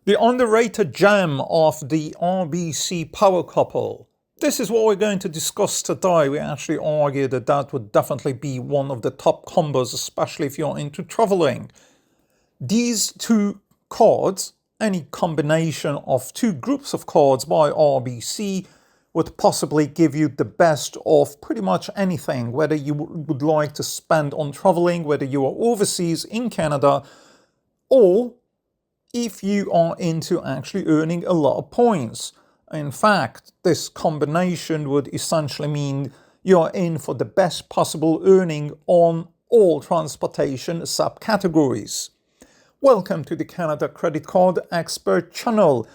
The underrated gem of the RBC power couple. This is what we're going to discuss today. We actually argue that that would definitely be one of the top combos, especially if you're into traveling. These two cards, any combination of two groups of cards by RBC, would possibly give you the best of pretty much anything, whether you would like to spend on traveling, whether you are overseas in Canada, or if you are into actually earning a lot of points. In fact, this combination would essentially mean you're in for the best possible earning on all transportation subcategories. Welcome to the Canada Credit Card Expert channel.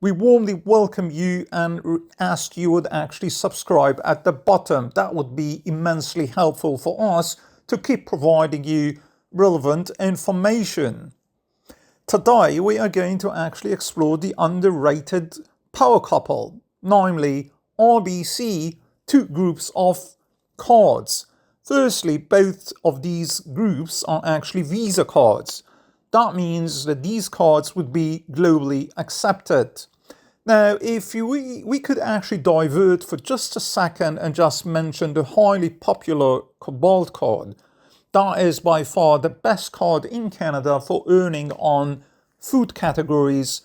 We warmly welcome you and ask you would actually subscribe at the bottom. That would be immensely helpful for us to keep providing you relevant information. Today we are going to actually explore the underrated power couple, namely RBC, two groups of cards. Firstly, both of these groups are actually Visa cards. That means that these cards would be globally accepted. Now, if we could actually divert for just a second and just mention the highly popular Cobalt card. That is by far the best card in Canada for earning on food categories,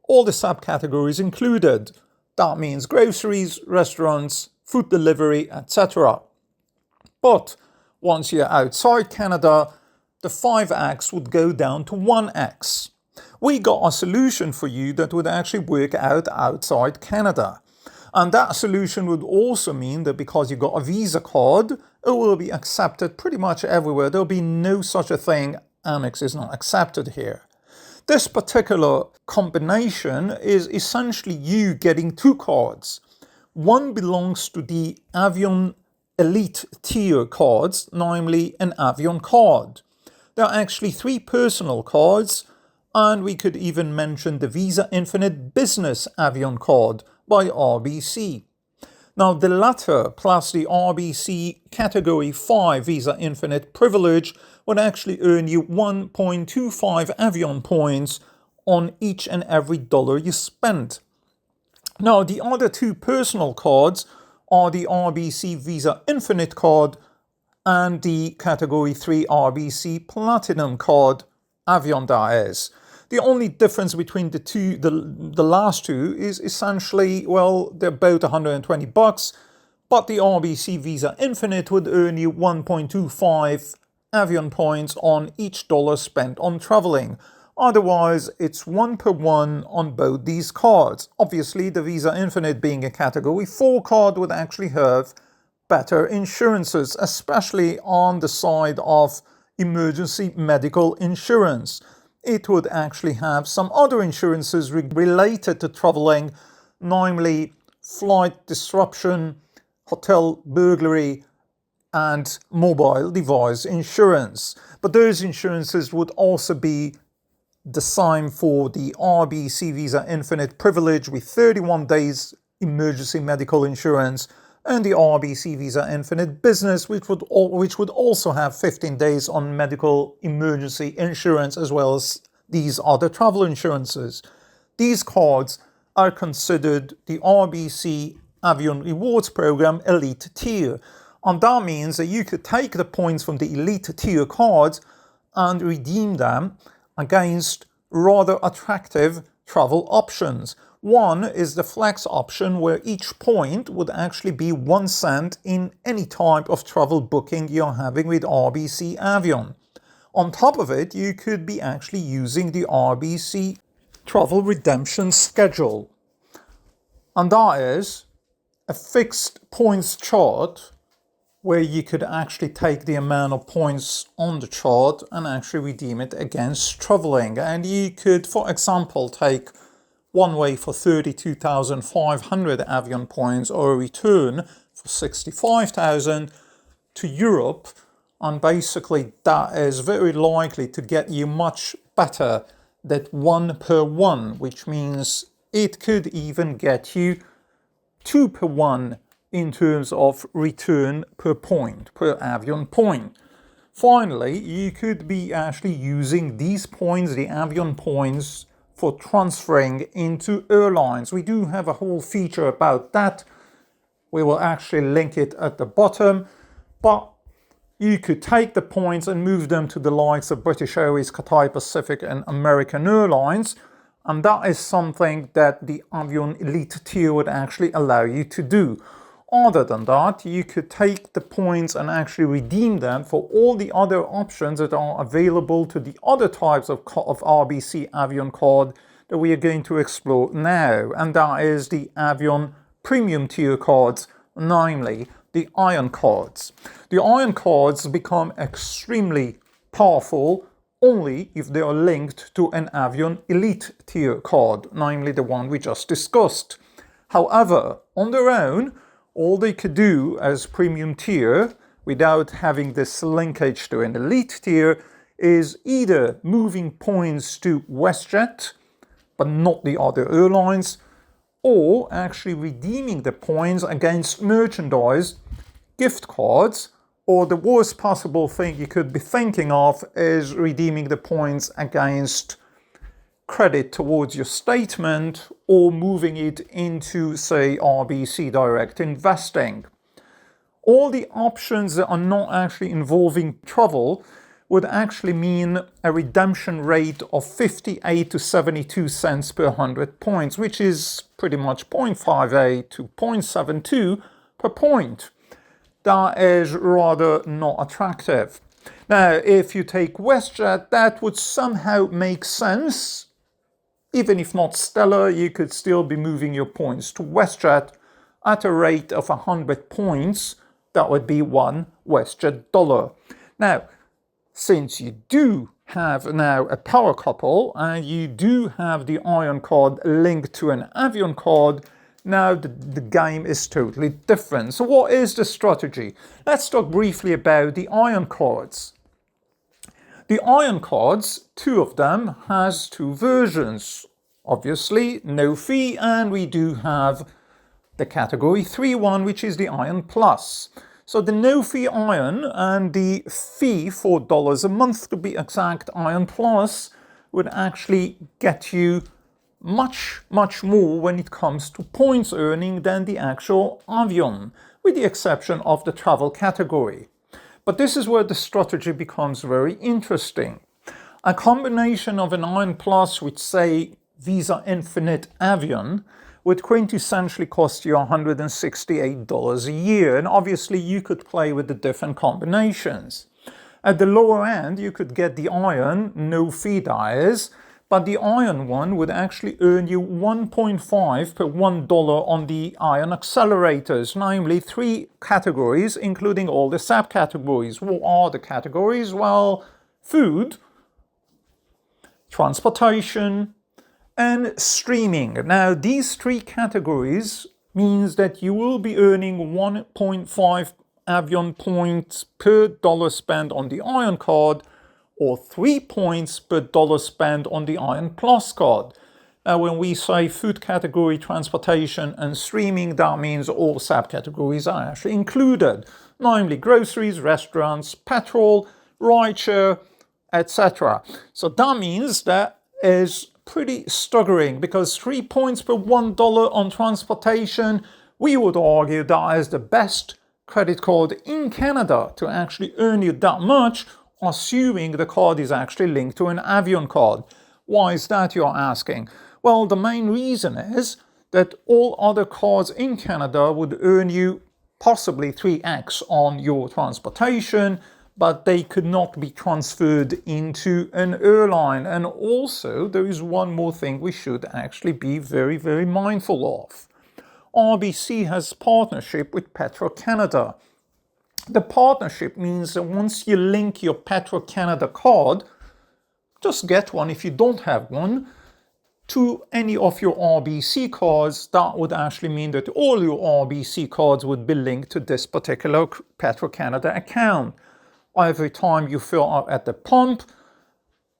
all the subcategories included. That means groceries, restaurants, food delivery, etc. But once you're outside Canada, the 5x would go down to 1x. We got a solution for you that would actually work out outside Canada. And that solution would also mean that because you got a Visa card, it will be accepted pretty much everywhere. There'll be no such a thing, Amex is not accepted here. This particular combination is essentially you getting two cards. One belongs to the Avion Elite tier cards, namely an Avion card. There are actually three personal cards, and we could even mention the Visa Infinite Business Avion card by RBC. Now, the latter plus the RBC Category 5 Visa Infinite Privilege would actually earn you 1.25 Avion points on each and every dollar you spend. Now, the other two personal cards are the RBC Visa Infinite card and the Category 3 RBC Platinum card, Avion that is. The only difference between the two, the last two, is essentially, well, they're both $120, but the RBC Visa Infinite would earn you 1.25 Avion points on each dollar spent on traveling. Otherwise, it's 1-1 on both these cards. Obviously, the Visa Infinite being a Category 4 card would actually have better insurances, especially on the side of emergency medical insurance. It would actually have some other insurances related to traveling, namely flight disruption, hotel burglary, and mobile device insurance. But those insurances would also be the same for the RBC Visa Infinite Privilege with 31 days emergency medical insurance, and the RBC Visa Infinite Business, which would also have 15 days on medical emergency insurance, as well as these other travel insurances. These cards are considered the RBC Avion Rewards Program Elite Tier, and that means that you could take the points from the Elite Tier cards and redeem them against rather attractive travel options. One is the flex option, where each point would actually be 1 cent in any type of travel booking you're having with RBC Avion. On top of it, you could be actually using the RBC Travel Redemption Schedule. And that is a fixed points chart where you could actually take the amount of points on the chart and actually redeem it against traveling. And you could, for example, take one way for 32,500 Avion points, or a return for 65,000 to Europe. And basically that is very likely to get you much better than 1-1, which means it could even get you 2-1 in terms of return per point, per Avion point. Finally, you could be actually using these points, the Avion points, for transferring into airlines. We do have a whole feature about that. We will actually link it at the bottom, but you could take the points and move them to the likes of British Airways, Cathay Pacific and American Airlines, and that is something that the Avion Elite tier would actually allow you to do. Other than that, you could take the points and actually redeem them for all the other options that are available to the other types of RBC Avion card that we are going to explore now, and that is the Avion premium tier cards, namely the Iron cards. The Iron cards become extremely powerful only if they are linked to an Avion Elite tier card, namely the one we just discussed. However, on their own, all they could do as premium tier, without having this linkage to an Elite tier, is either moving points to WestJet, but not the other airlines, or actually redeeming the points against merchandise, gift cards, or the worst possible thing you could be thinking of is redeeming the points against credit towards your statement or moving it into, say, RBC Direct Investing. All the options that are not actually involving travel would actually mean a redemption rate of 58 to 72 cents per 100 points, which is pretty much 0.58 to 0.72 per point. That is rather not attractive. Now, if you take WestJet, that would somehow make sense. Even if not stellar, you could still be moving your points to WestJet at a rate of 100 points. That would be one WestJet dollar. Now, since you do have now a power couple and you do have the Iron card linked to an Avion card, now the game is totally different. So what is the strategy? Let's talk briefly about the Iron cards. The Iron cards, two of them, has two versions. Obviously, no fee, and we do have the category 3 one, which is the Iron Plus. So the no-fee Iron and the fee $4 a month to be exact, Iron Plus, would actually get you much more when it comes to points earning than the actual Avion, with the exception of the travel category. But this is where the strategy becomes very interesting. A combination of an Iron Plus with, say, Visa Infinite Avion would quintessentially cost you $168 a year, and obviously you could play with the different combinations. At the lower end, you could get the Iron, no fee that is, but the Iron one would actually earn you 1.5 per $1 on the Iron accelerators, namely 3 categories, including all the subcategories. What are the categories? Well, food, transportation, and streaming. Now, these 3 categories means that you will be earning 1.5 Avion points per dollar spent on the Iron card, or 3 points per dollar spent on the Iron Plus card. Now, when we say food category, transportation, and streaming, that means all subcategories are actually included, namely groceries, restaurants, petrol, rideshare, etc. So that means that is pretty staggering, because 3 points per $1 on transportation, we would argue that is the best credit card in Canada to actually earn you that much, assuming the card is actually linked to an Avion card. Why is that, you're asking? Well, the main reason is that all other cards in Canada would earn you possibly 3x on your transportation, but they could not be transferred into an airline. And also, there is one more thing we should actually be very mindful of. RBC has partnership with Petro-Canada. The partnership means that once you link your Petro-Canada card, just get one if you don't have one, to any of your RBC cards, that would actually mean that all your RBC cards would be linked to this particular Petro-Canada account. Every time you fill up at the pump,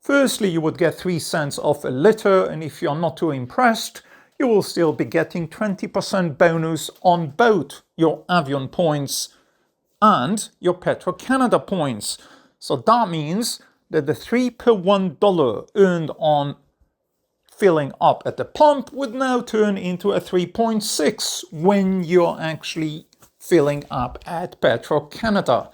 firstly, you would get 3 cents off a liter, and if you're not too impressed, you will still be getting 20% bonus on both your Avion points and your Petro-Canada points. So that means that the 3 per $1 earned on filling up at the pump would now turn into a 3.6 when you're actually filling up at Petro-Canada.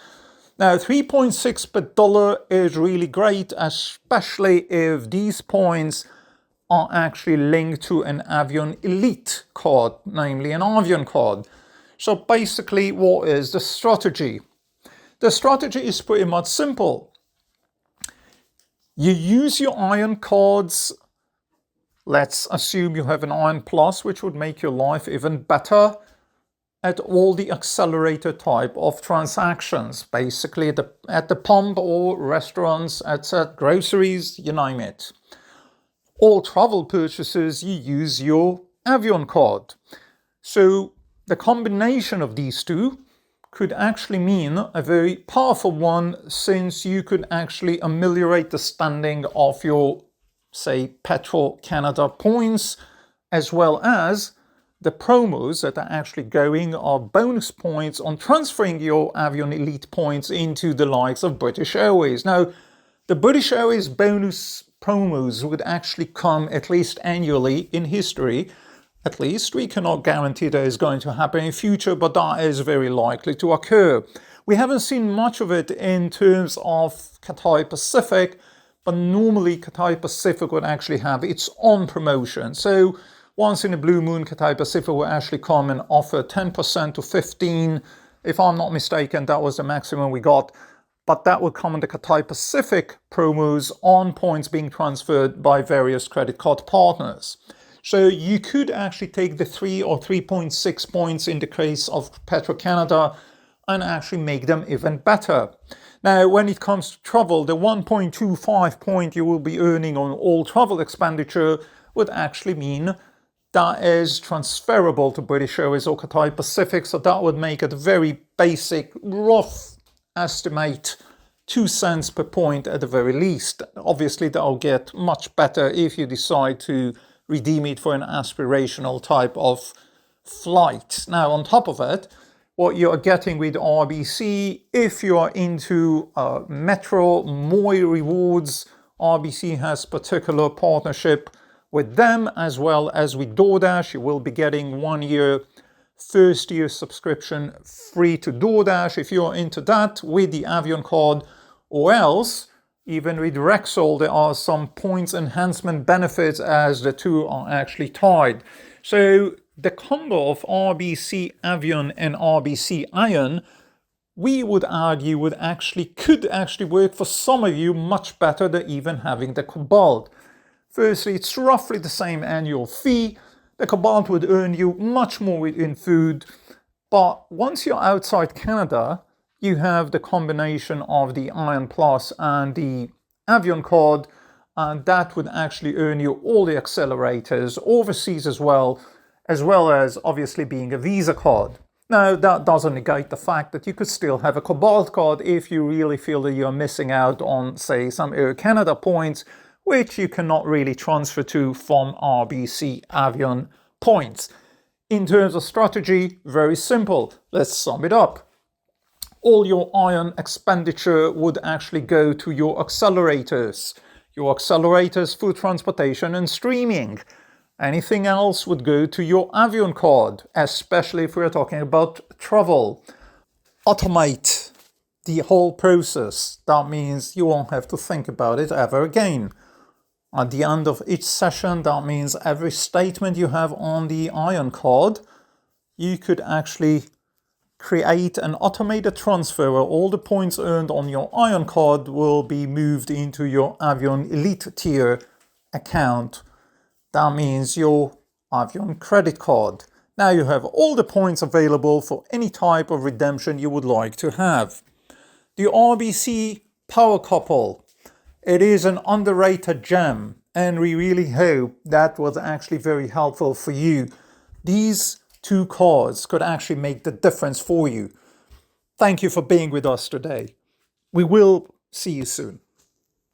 Now, 3.6 per dollar is really great, especially if these points are actually linked to an Avion Elite card, namely an Avion card. So basically, what is the strategy? The strategy is pretty much simple. You use your Ion cards. Let's assume you have an Ion Plus, which would make your life even better at all the accelerator type of transactions, basically at the pump or restaurants, at groceries, you name it. All travel purchases, you use your Avion card. So the combination of these two could actually mean a very powerful one, since you could actually ameliorate the standing of your, say, Petro-Canada points, as well as the promos that are actually going are bonus points on transferring your Avion Elite points into the likes of British Airways. Now, the British Airways bonus promos would actually come at least annually in history. At least we cannot guarantee that is going to happen in future, but that is very likely to occur. We haven't seen much of it in terms of Cathay Pacific, but normally Cathay Pacific would actually have its own promotion. So once in a blue moon, Cathay Pacific will actually come and offer 10% to 15%. If I'm not mistaken, that was the maximum we got. But that will come in the Cathay Pacific promos on points being transferred by various credit card partners. So you could actually take the 3 or 3.6 points in the case of Petro-Canada and actually make them even better. Now, when it comes to travel, the 1.25 point you will be earning on all travel expenditure would actually mean that is transferable to British Airways or Cathay Pacific, so that would make it a very basic, rough estimate, 2 cents per point at the very least. Obviously, that'll get much better if you decide to redeem it for an aspirational type of flight. Now, on top of it, what you're getting with RBC, if you are into Metro, Moi Rewards, RBC has particular partnership with them, as well as with DoorDash. You will be getting 1 year, first year subscription free to DoorDash if you're into that with the Avion card, or else even with Rexall there are some points enhancement benefits as the two are actually tied. So the combo of RBC Avion and RBC Ion, we would argue could actually work for some of you much better than even having the Cobalt. Firstly, it's roughly the same annual fee. The Cobalt would earn you much more in food, but once you're outside Canada, you have the combination of the Ion Plus and the Avion card, and that would actually earn you all the accelerators overseas as well as obviously being a Visa card. Now, that doesn't negate the fact that you could still have a Cobalt card if you really feel that you're missing out on, say, some Air Canada points, which you cannot really transfer to from RBC Avion points. In terms of strategy, very simple. Let's sum it up. All your Ion expenditure would actually go to your accelerators. Your accelerators for transportation and streaming. Anything else would go to your Avion card, especially if we're talking about travel. Automate the whole process. That means you won't have to think about it ever again. At the end of each session, that means every statement you have on the Ion card, you could actually create an automated transfer where all the points earned on your Ion card will be moved into your Avion Elite tier account. That means your Avion credit card. Now you have all the points available for any type of redemption you would like to have. The RBC Power Couple. It is an underrated gem, and we really hope that was actually very helpful for you. These two cards could actually make the difference for you. Thank you for being with us today. We will see you soon.